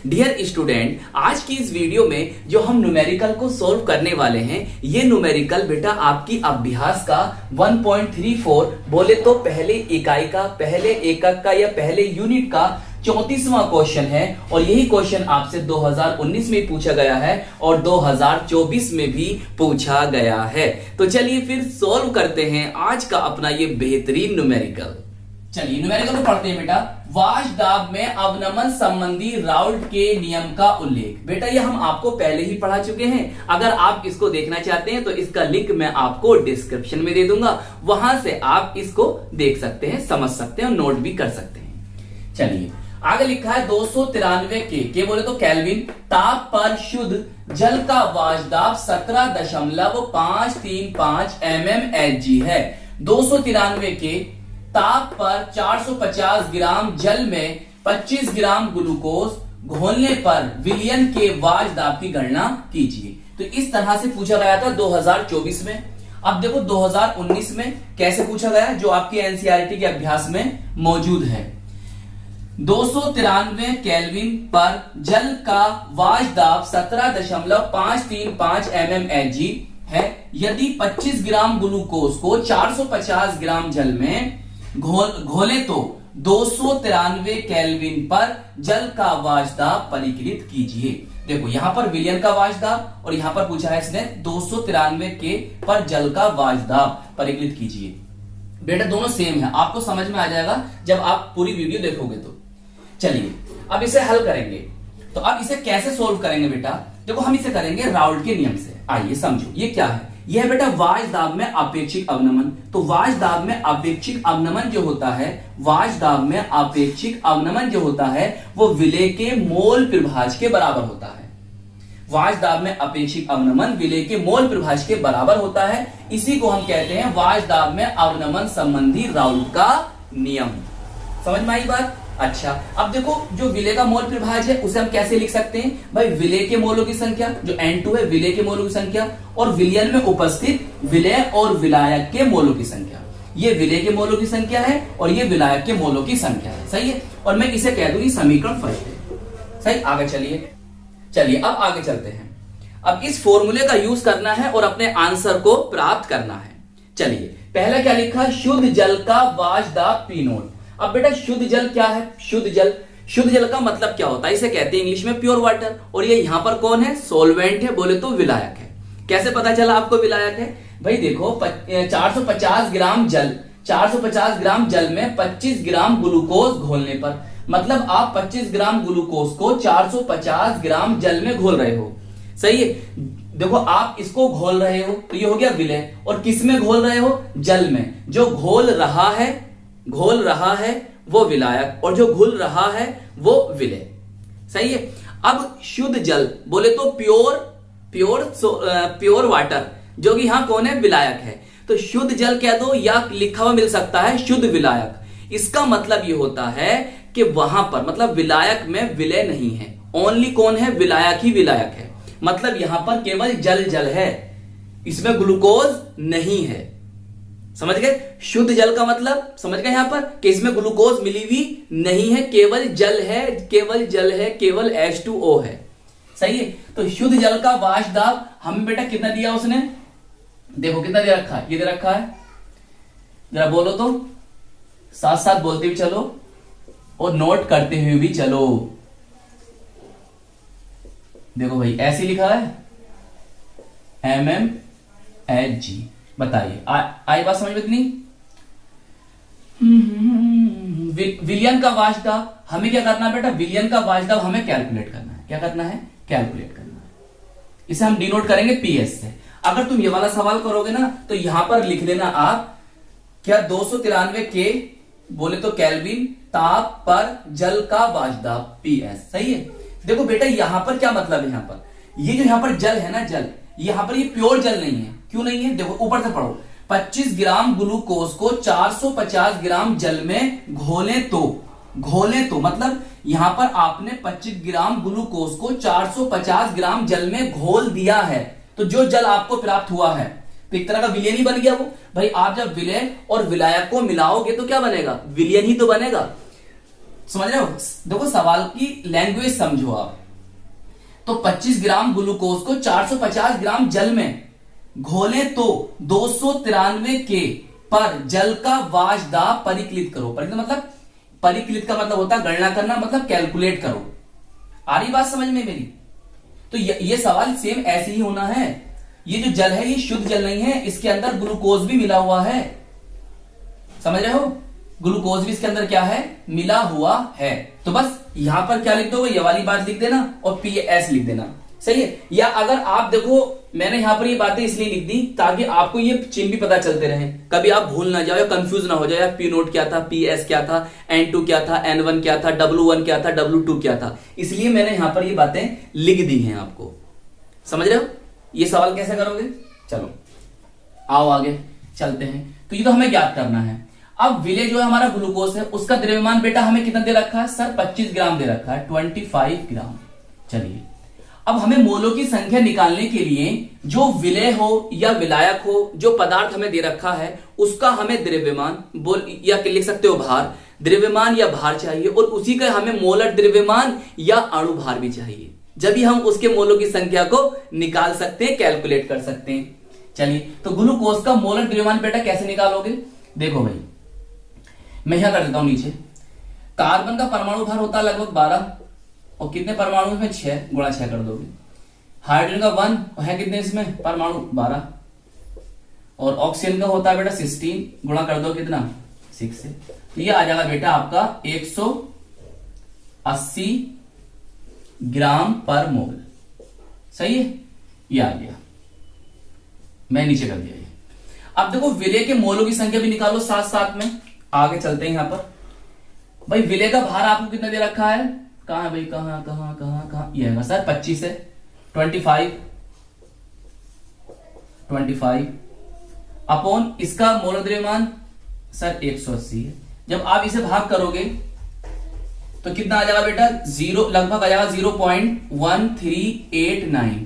Dear student, आज की इस वीडियो में जो हम न्यूमेरिकल को सॉल्व करने वाले हैं, ये न्यूमेरिकल बेटा आपकी अभ्यास का 1.34 बोले तो पहले इकाई का, पहले एकक का या पहले यूनिट का 34वां क्वेश्चन है। और यही क्वेश्चन आपसे 2019 में पूछा गया है और 2024 में भी पूछा गया है। तो चलिए फिर सॉल्व करते हैं आज का अपना ये बेहतरीन न्यूमेरिकल। चलिए न्यूमेरिकल को पढ़ते हैं बेटा। वाशदाब में अवनमन संबंधी राउल्ट के नियम का उल्लेख। बेटा ये हम आपको पहले ही पढ़ा चुके हैं। अगर आप इसको देखना चाहते हैं तो इसका लिंक मैं आपको डिस्क्रिप्शन में दे दूंगा, वहां से आप इसको देख सकते हैं, समझ सकते हैं और नोट भी कर सकते हैं। चलिए आगे लिखा है 293 के बोले तो केल्विन ताप पर शुद्ध जल का वाशदाब 17.535 mmHg है। 293 के ताप पर 450 ग्राम जल में 25 ग्राम ग्लूकोज घोलने पर विलयन के वाशदाब की गणना कीजिए। तो इस तरह से पूछा गया था 2024 में। अब देखो 2019 में कैसे पूछा गया, जो आपके एनसीईआरटी के अभ्यास में मौजूद है। 293 केल्विन पर जल का वाशदाब 17.535 mmHg है। यदि 25 ग्राम ग्लूकोज को 450 ग्राम जल में घोले तो 293 केल्विन पर जल का वाशदाब परिकलित कीजिए। देखो यहां पर विलयन का वाशदाब और यहां पर पूछा है इसने 293 के पर जल का वाशदाब परिकलित कीजिए। बेटा दोनों सेम है, आपको समझ में आ जाएगा जब आप पूरी वीडियो देखोगे तो। चलिए अब इसे हल करेंगे। तो अब इसे कैसे सोल्व करेंगे बेटा, देखो हम इसे करेंगे राउल्ट के नियम से। आइए समझो ये क्या है। यह बेटा वाशदाब में अपेक्षिक अवनमन। तो वाशदाब में अपेक्षिक अवनमन जो होता है, वाशदाब में अपेक्षिक अवनमन जो होता है वो विलेय के मोल प्रभाज के बराबर होता है। वाशदाब में अपेक्षिक अवनमन विलेय के मोल प्रभाज के बराबर होता है। इसी को हम कहते हैं वाशदाब में अवनमन संबंधी राउल्ट का नियम। समझ में आई बात? अच्छा अब देखो जो विलेय का मोल प्रभाज है उसे हम कैसे लिख सकते हैं भाई, विलेय के मोलों की संख्या जो N2 है, विलेय के मोलों की संख्या और विलयन में उपस्थित विलेय और विलायक के मोलों की संख्या। ये विलेय के मोलों की संख्या है और ये विलायक के मोलों की संख्या है। सही है, और मैं इसे कह दूंगी समीकरण फर्स्ट है। सही, आगे चलिए अब आगे चलते हैं। अब इस फॉर्मूले का यूज करना है और अपने आंसर को प्राप्त करना है। चलिए पहला क्या लिखा, शुद्ध जल का वाशदाब P0। अब बेटा शुद्ध जल क्या है, शुद्ध जल का मतलब क्या होता है, इसे कहते हैं इंग्लिश में प्योर वाटर। और ये यहां पर कौन है, सोलवेंट है, बोले तो विलायक है। कैसे पता चला आपको विलायक है भाई, देखो 450 ग्राम जल में 25 ग्राम ग्लूकोज घोलने पर, मतलब आप 25 ग्राम ग्लूकोज को 450 ग्राम जल में घोल रहे हो। सही है, देखो आप इसको घोल रहे हो तो ये हो गया विलय। और किस में घोल रहे हो, जल में। जो घोल रहा है वो विलायक और जो घुल रहा है वो विलय। सही है। अब शुद्ध जल बोले तो प्योर वाटर, जो कि यहां कौन है, विलायक है। तो शुद्ध जल कह दो या लिखा हुआ मिल सकता है शुद्ध विलायक। इसका मतलब ये होता है कि वहां पर मतलब विलायक में विलय नहीं है, ओनली कौन है, विलायक ही विलायक है। मतलब यहां पर केवल जल है, इसमें ग्लूकोज नहीं है। समझ गए, शुद्ध जल का मतलब समझ गए यहां पर कि इसमें ग्लूकोज मिली हुई नहीं है, केवल जल है, केवल H2O है। सही है, तो शुद्ध जल का वाशदाब हमें बेटा कितना दिया उसने, देखो कितना दे रखा है, ये दे रखा है, जरा बोलो तो, साथ साथ बोलते भी चलो और नोट करते हुए भी चलो। देखो भाई ऐसे लिखा है mmHg। बताइए आई बात समझ में इतनी। विलयन का वाशदाब हमें क्या करना है बेटा, विलयन का वाशदाब हमें कैलकुलेट करना है। क्या करना है, कैलकुलेट करना है। इसे हम डिनोट करेंगे PS से। अगर तुम ये वाला सवाल करोगे ना तो यहां पर लिख लेना आप क्या, 293 के बोले तो केल्विन ताप पर जल का वाशदाब PS। सही है। देखो बेटा यहां पर क्या मतलब है, यहां पर ये जो यहां पर जल है ना, जल यहां पर ये प्योर जल नहीं है। क्यों नहीं है, देखो ऊपर से पढ़ो, 25 ग्राम ग्लूकोज को 450 ग्राम जल में घोले तो मतलब यहां पर आपने 25 ग्राम ग्लूकोज को 450 ग्राम जल में घोल दिया है। तो जो जल आपको प्राप्त हुआ है तो एक तरह का विलयन ही बन गया वो। भाई आप जब विलय और विलायक को मिलाओगे तो क्या बनेगा, विलयन ही तो बनेगा। समझ रहे हो? देखो सवाल की लैंग्वेज समझो आप। तो 25 ग्राम ग्लूकोज को 450 ग्राम जल में घोलें तो 293 के पर जल का वाष्प दाब परिकलित करो। परिकलित का मतलब होता है गणना करना, मतलब कैलकुलेट करो। आ रही बात समझ में मेरी? तो ये सवाल सेम ऐसे ही होना है। ये जो जल है ये शुद्ध जल नहीं है, इसके अंदर ग्लूकोज भी मिला हुआ है। समझ रहे हो? ग्लूकोज भी इसके अंदर क्या है? मिला हुआ है। तो बस यहां पर क्या लिख दो, ये वाली बात लिख देना और PS लिख देना। सही है? या अगर आप देखो, मैंने यहां पर ये बातें इसलिए लिख दी ताकि आपको ये चिन्ह भी पता चलते रहे, कभी आप भूल ना जाओ, कंफ्यूज ना हो जाए। P नोट क्या था, PS क्या था, N2 क्या था, N1 क्या था, W1 क्या था, W2 क्या था। इसलिए मैंने यहां पर ये बातें लिख दी हैं आपको। समझ रहे हो? ये सवाल कैसे करोगे? चलो आओ आगे चलते हैं। तो ये तो हमें ज्ञात करना है। अब विलेय जो है हमारा ग्लूकोज है, उसका द्रव्यमान बेटा हमें कितना दे रखा है सर? 25 ग्राम दे रखा है, 25 ग्राम। चलिए अब हमें मोलों की संख्या निकालने के लिए जो विलेय हो या विलायक हो, जो पदार्थ हमें दे रखा है उसका हमें द्रव्यमान बोल या लिख सकते हो भार, द्रव्यमान या भार चाहिए, और उसी का हमें मोलर द्रव्यमान या अणु भार भी चाहिए। जब भी हम उसके मोलों की संख्या को निकाल सकते हैं, कैलकुलेट कर सकते हैं। चलिए तो ग्लूकोज का मोलर द्रव्यमान बेटा कैसे निकालोगे? देखो भाई मैं यहां कर देता हूं नीचे। कार्बन का परमाणु भार होता है लगभग 12, और कितने परमाणु में? 6 गुणा 6 कर दोगे। हाइड्रोजन का 1 है कितने इसमें परमाणु? 12। और ऑक्सीजन का होता है बेटा 16, गुणा कर दो कितना? 6 से। तो ये आ जाएगा बेटा आपका 180 ग्राम पर मोल। सही है? ये आ गया, मैं नीचे कर दिया ये। अब देखो विलेय के मोलों की संख्या भी निकालो साथ साथ में। आगे चलते हैं यहां पर। भाई विलेय का भार आपको कितना दे रखा है? कहां है भाई? कहां? ये है सर 25 है, 25 अपॉन इसका मोलर द्रव्यमान सर 180 है। जब आप इसे भाग करोगे तो कितना आ जाएगा बेटा? लगभग आ जाएगा 0.1389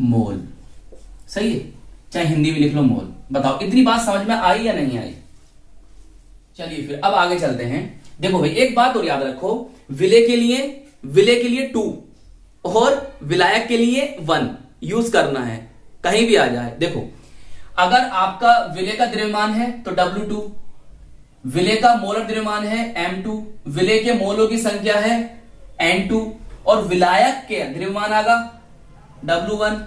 मोल। सही है? चाहे हिंदी में लिख लो मोल। बताओ इतनी बात समझ में आई या नहीं आई? चलिए फिर अब आगे चलते हैं। देखो भाई एक बात और याद रखो, विलेय के लिए 2 और विलायक के लिए 1 यूज करना है, कहीं भी आ जाए। देखो अगर आपका विलेय का द्रव्यमान है तो W2, विलेय का मोलर द्रव्यमान है M2, विलेय के मोलों की संख्या है N2, और विलायक के द्रव्यमान आगा W1,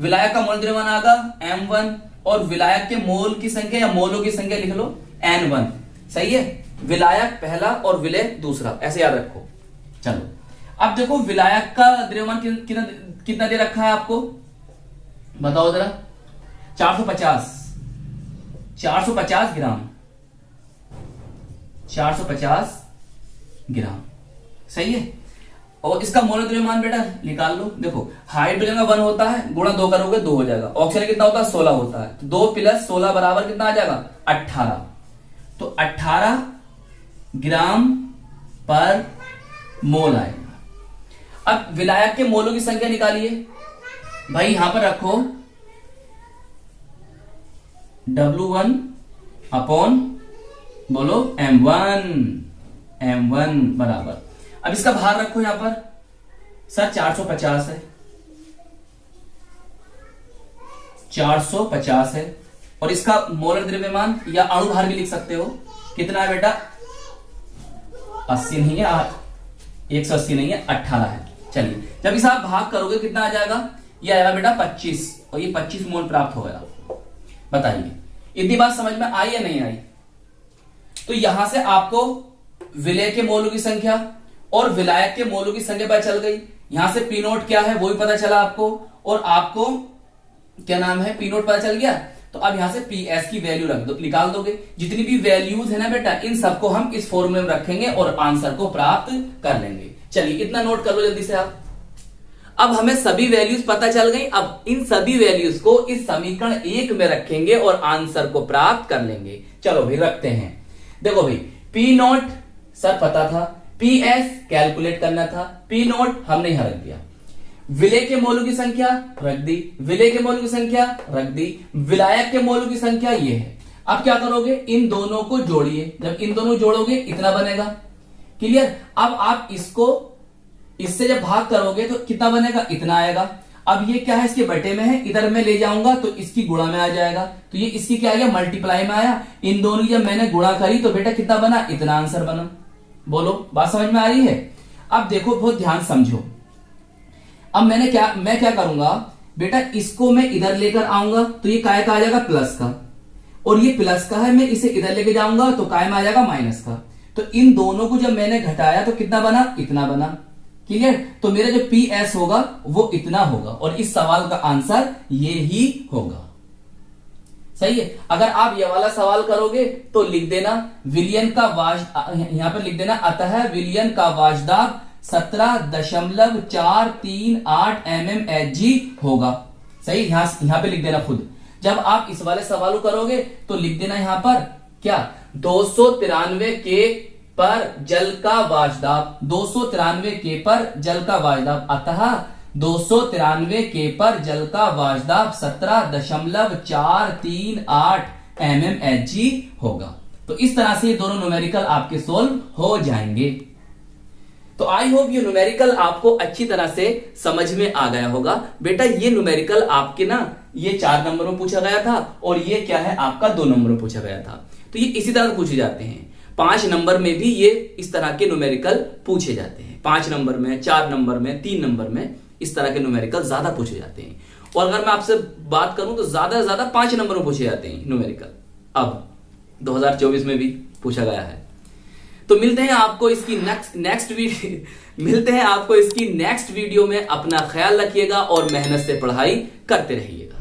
विलायक का मोल द्रव्यमान आगा M1, और विलायक के मोल की संख्या या मोलों की संख्या लिख लो N1। सही है? विलायक पहला और विलेय दूसरा, ऐसे याद रखो। चलो अब देखो विलायक का द्रव्यमान कितना दे रखा है आपको? बताओ जरा। 450 ग्राम। 450 ग्राम। सही है? और इसका मोलर द्रव्यमान बेटा निकाल लो। देखो हाइड्रोजन का 1 होता है, गुणा 2 करोगे 2 हो जाएगा। ऑक्सीजन कितना होता है? 16 होता है। तो 2 + 16 बराबर कितना आ जाएगा? 18। तो 18 ग्राम पर मोल आएगा। अब विलायक के मोलों की संख्या निकालिए। भाई यहां पर रखो W1 अपॉन बोलो M1 बराबर। अब इसका भार रखो यहां पर सर 450 है, 450 है। और इसका मोलर द्रव्यमान या अणु भार भी लिख सकते हो। कितना है बेटा? 80 नहीं है, 180 नहीं है, 18 है। चलिए जब इसे आप भाग करोगे कितना आ जाएगा? ये आएगा बेटा 25, और ये 25 मोल प्राप्त हो गया। बताइए इतनी बात समझ में आई या नहीं आई? तो यहां से आपको विलेय के मोलों की संख्या और विलायक के मोलों की संख्या पता चल गई। यहां से P नोट क्या है वो भी पता चला आपको, और आपको क्या नाम है P नोट पता चल गया। तो अब यहां से PS की वैल्यू रख दो, निकाल दोगे। जितनी भी वैल्यूज है ना बेटा, इन सबको हम इस फॉर्मूले में रखेंगे और आंसर को प्राप्त कर लेंगे। चलिए इतना नोट कर लो जल्दी से आप। अब हमें सभी वैल्यूज पता चल गई। अब इन सभी वैल्यूज को इस समीकरण 1 में रखेंगे और आंसर को प्राप्त कर लेंगे। चलो भाई रखते हैं। देखो भाई P नोट सर पता था, PS कैलकुलेट करना था, P नोट हमने यहां रख दिया। विलेय के मोलों की संख्या रख दी, विलेय के मोलों की संख्या रख दी, विलायक के मोलों की संख्या ये है। अब क्या करोगे? इन दोनों को जोड़िए। जब इन दोनों जोड़ोगे इतना बनेगा, क्लियर। अब आप इसको इससे जब भाग करोगे तो कितना बनेगा, इतना आएगा। अब ये क्या है, इसके बटे में है, इधर मैं ले जाऊंगा तो इसकी गुणा में आ जाएगा, तो ये इसकी क्या आ गया, मल्टीप्लाई में आया। इन दोनों की जब मैंने गुणा करी तो बेटा कितना बना, इतना आंसर बना। बोलो बात समझ में आ रही है। अब देखो बहुत ध्यान समझो। अब मैं क्या करूंगा बेटा, इसको मैं इधर लेकर आऊंगा तो ये काय का आ जाएगा, प्लस का, और ये प्लस का है, मैं इसे इधर लेके जाऊंगा तो काय में आ जाएगा, माइनस का। तो इन दोनों को जब मैंने घटाया तो कितना बना, इतना बना। क्लियर। तो मेरा जो पी एस होगा वो इतना होगा, और इस सवाल का आंसर ये ही होगा। सही है। अगर आप ये वाला सवाल करोगे तो लिख देना विलियन का यहां पर लिख देना, अतः विलियन का वाजदाब 17.438 mmHg होगा। सही, यहां पे लिख देना खुद। जब आप इस वाले सवाल करोगे तो लिख देना यहां पर क्या, 293 के पर जल का वाजदाब, 293 के पर जल का वाजदाब, अतः 293 के पर जल का वाजदाब 17.438 mmHg होगा। तो इस तरह से ये दोनों न्यूमेरिकल आपके सोल्व हो जाएंगे। तो आई होप ये न्यूमेरिकल आपको अच्छी तरह से समझ में आ गया होगा। बेटा ये न्यूमेरिकल आपके ना ये 4 नंबर में पूछा गया था, और ये क्या है आपका 2 नंबर में पूछा गया था। तो ये इसी तरह पूछे जाते हैं। 5 नंबर में भी ये इस तरह के न्यूमेरिकल पूछे जाते हैं। 5 नंबर में, 4 नंबर में, 3 नंबर में इस तरह के न्यूमेरिकल ज्यादा पूछे जाते हैं। और अगर मैं आपसे बात करूं तो ज्यादा से ज्यादा 5 नंबर में पूछे जाते हैं न्यूमेरिकल। अब 2024 में भी पूछा गया है। तो मिलते हैं आपको इसकी नेक्स्ट वीडियो में। अपना ख्याल रखिएगा और मेहनत से पढ़ाई करते रहिएगा।